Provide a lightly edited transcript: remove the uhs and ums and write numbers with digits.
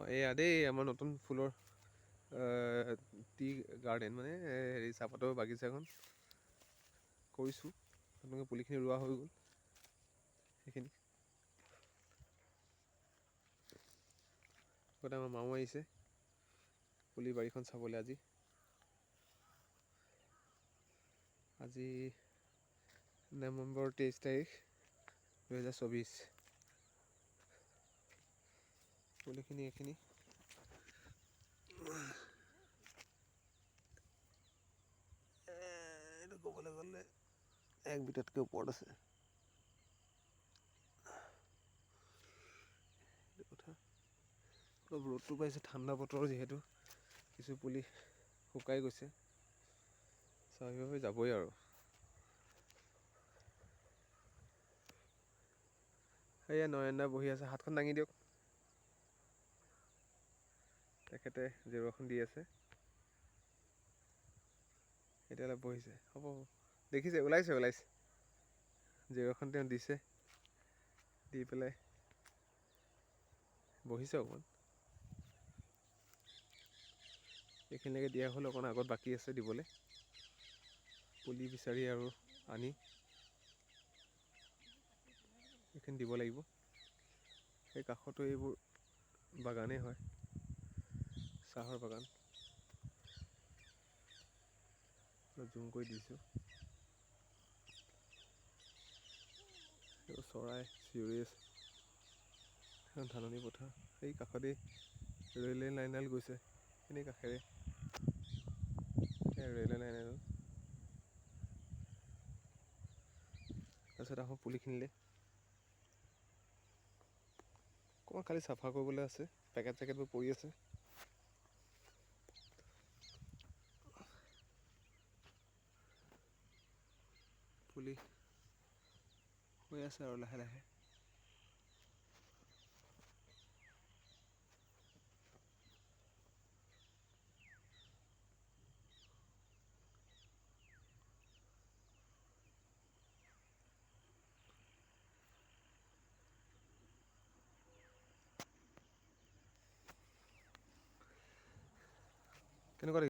এয়া দেই আমাৰ নতুন ফুলৰ টি গাৰ্ডেন মানে হেৰি চাহপাতৰ বাগিচাখন কৰিছোঁ। নতুনকৈ পুলিখিনি ৰোৱা হৈ গ'ল। সেইখিনি আগতে আমাৰ মাও আহিছে পুলি বাৰীখন চাবলৈ। আজি নৱেম্বৰ 23 তাৰিখ 2024। পুলিখিনি এইখিনি এইটো ক'বলৈ গ'লে 1 বিটাতকৈ ওপৰত আছে। এইটো কথা অলপ ৰ'দটো পাইছে, ঠাণ্ডা বতৰ যিহেতু কিছু পুলি শুকাই গৈছে, স্বাভাৱিকভাৱে যাবই আৰু। সেয়া নয়নদা বহি আছে, হাতখন দাঙি দিয়ক। তেখেতে জেওৰাখন দি আছে, এতিয়া অলপ বহিছে। হ'ব দেখিছে, ওলাইছে জেওৰাখন তেওঁ দিছে, দি পেলাই বহিছে অকণমান। এইখিনিলৈকে দিয়া হ'ল, অকণ আগত বাকী আছে দিবলৈ। পুলি বিচাৰি আৰু আনি এইখিনি দিব লাগিব। সেই কাষতো এইবোৰ বাগানেই হয়, চাহৰ বাগান। জুম কৰি দিছোঁ। চৰাই চিঞৰি আছে। এখন ধাননি পথাৰ, সেই কাষতেই ৰে'ল লাইনডাল গৈছে, সেইখিনি কাষেৰে ৰে'ল লাইনডাল। তাৰপিছত আহোঁ পুলিখিনিলে। অকণমান খালি চাফা কৰিবলৈ আছে, পেকেট চেকেটবোৰ পৰি আছে। পুলি হৈ আছে আৰু লাহে লাহে। কেনেকুৱা